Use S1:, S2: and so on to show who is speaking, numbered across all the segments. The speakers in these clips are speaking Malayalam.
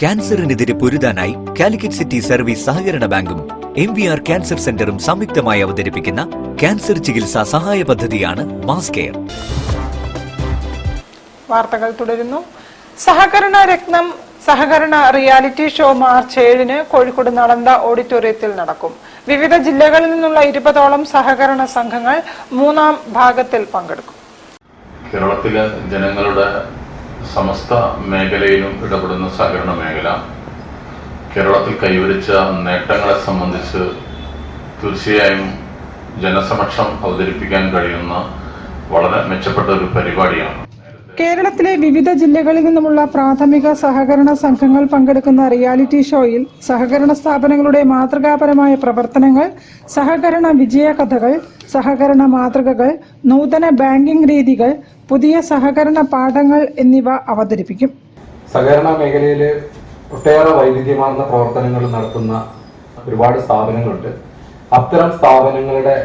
S1: ക്യാൻസറിനെതിരെ പൊരുതാനായി കാലിക്കറ്റ് സിറ്റി സർവീസ് സഹകരണ ബാങ്കും MVR ക്യാൻസർ സെന്ററും സംയുക്തമായി അവതരിപ്പിക്കുന്ന ക്യാൻസർ ചികിത്സാ സഹായ പദ്ധതിയാണ് മാസ് കെയർ.
S2: വാർത്തകൾ തുടരുന്നു. സഹകരണ രത്നം സഹകരണ റിയാലിറ്റി ഷോ മാർച്ച് 7-ന് കോഴിക്കോട് നളന്ദ ഓഡിറ്റോറിയത്തിൽ നടക്കും. വിവിധ ജില്ലകളിൽ നിന്നുള്ള 20ഓളം സഹകരണ സംഘങ്ങൾ 3-ാം ഭാഗത്തിൽ പങ്കെടുക്കും.
S3: കേരളത്തിലെ ജനങ്ങളുടെ സമസ്ത മേഖലയിലും ഇടപെടുന്ന സഹകരണ മേഖല കേരളത്തിൽ കൈവരിച്ച നേട്ടങ്ങളെ സംബന്ധിച്ച് തീർച്ചയായും ജനസമക്ഷം അവതരിപ്പിക്കാൻ കഴിയുന്ന വളരെ മെച്ചപ്പെട്ട ഒരു പരിപാടിയാണ്.
S2: കേരളത്തിലെ വിവിധ ജില്ലകളിൽ നിന്നുമുള്ള പ്രാഥമിക സഹകരണ സംഘങ്ങൾ പങ്കെടുക്കുന്ന റിയാലിറ്റി ഷോയിൽ സഹകരണ സ്ഥാപനങ്ങളുടെ മാതൃകാപരമായ പ്രവർത്തനങ്ങൾ, സഹകരണ വിജയകഥകൾ, സഹകരണ മാതൃകകൾ, നൂതന ബാങ്കിംഗ് രീതികൾ, പുതിയ സഹകരണ പാഠങ്ങൾ എന്നിവ അവതരിപ്പിക്കും.
S4: സഹകരണ മേഖലയിൽ ഒട്ടേറെ വൈവിധ്യമാർന്ന പ്രവർത്തനങ്ങൾ നടത്തുന്ന ഒരുപാട് സ്ഥാപനങ്ങളുണ്ട്. അത്തരം സ്ഥാപനങ്ങളുടെ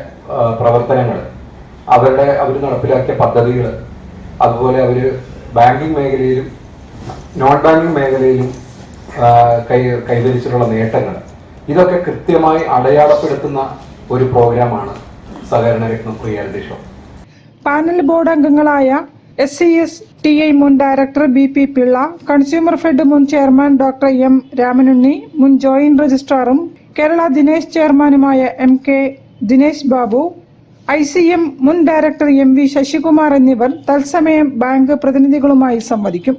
S4: പ്രവർത്തനങ്ങൾ, അവർ നടപ്പിലാക്കിയ പദ്ധതികൾ, അതുപോലെ അവർ ബാങ്കിങ് മേഖലയിലും നോൺ ബാങ്കിങ് മേഖലയിലും കൈവരിച്ചിട്ടുള്ള നേട്ടങ്ങൾ, ഇതൊക്കെ കൃത്യമായി അടയാളപ്പെടുത്തുന്ന ഒരു പ്രോഗ്രാമാണ് സഹകരണ രത്നം റിയാലിറ്റി ഷോ.
S2: പാനൽ ബോർഡ് അംഗങ്ങളായ SCSTI മുൻ director BP Pillai, consumer fed മുൻ ചെയർമാൻ ഡോക്ടർ M രാമനുണ്ണി, മുൻ ജോയിന്റ് രജിസ്ട്രാറും കേരള ദിനേശ് ചെയർമാനുമായ MK ദിനേശ് ബാബു, ICM മുൻ ഡയറക്ടർ MV ശശികുമാർ എന്നിവർ തത്സമയം ബാങ്ക് പ്രതിനിധികളുമായി സംവദിക്കും.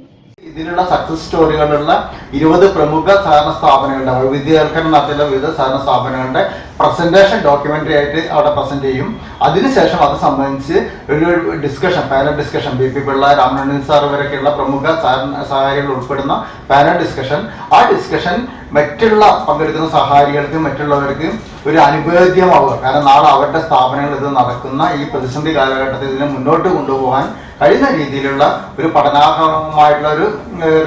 S5: ഇതിനുള്ള സക്സസ് സ്റ്റോറികളുള്ള 20 പ്രമുഖ സഹകരണ സ്ഥാപനങ്ങളുടെ വൈവിധ്യവൽക്കരണം നടത്തിയുള്ള വിവിധ സഹകരണ സ്ഥാപനങ്ങളുടെ പ്രസന്റേഷൻ ഡോക്യുമെന്ററി ആയിട്ട് അവിടെ പ്രസന്റ് ചെയ്യും. അതിനുശേഷം അത് സംബന്ധിച്ച് ഒരു discussion, panel discussion, BP Pillai, Ramanunni sir വരെയൊക്കെയുള്ള പ്രമുഖ സഹകാരികൾ ഉൾപ്പെടുന്ന പാനൽ ഡിസ്കഷൻ, ആ ഡിസ്കഷൻ മറ്റുള്ള പങ്കെടുക്കുന്ന സഹകാരികൾക്കും മറ്റുള്ളവർക്കും ഒരു അനുഭവേദ്യമാവുക. കാരണം നാളെ അവരുടെ സ്ഥാപനങ്ങൾ ഇത് നടക്കുന്ന ഈ പ്രതിസന്ധി കാലഘട്ടത്തിൽ ഇതിനെ മുന്നോട്ട് കൊണ്ടുപോകാൻ കഴിയുന്ന രീതിയിലുള്ള ഒരു പഠനാത്മകമായിട്ടുള്ള ഒരു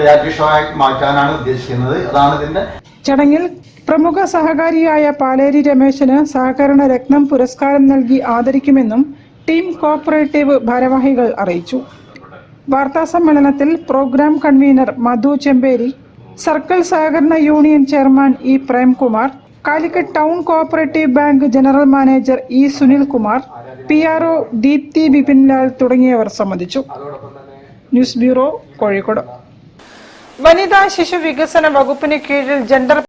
S5: റിയാലിറ്റി ഷോ ആയി മാറ്റാനാണ് ഉദ്ദേശിക്കുന്നത്. അതാണ് ഇതിന്റെ.
S2: ചടങ്ങിൽ പ്രമുഖ സഹകാരിയായ പാലേരി രമേശന് സഹകരണ രത്നം പുരസ്കാരം നൽകി ആദരിക്കുമെന്നും ടീം കോഓപ്പറേറ്റീവ് ഭാരവാഹികൾ അറിയിച്ചു. വാർത്താ സമ്മേളനത്തിൽ program convener Madhu Chemperi, circle സഹകരണ union chairman E Premkumar, Calicut town cooperative bank general manager E Sunilkumar, PRO Deepthi Bipinlal തുടങ്ങിയവർ സംബന്ധിച്ചു. News bureau, Kozhikode. വനിതാ ശിശു വികസന വകുപ്പിന് കീഴിൽ ജെൻഡർ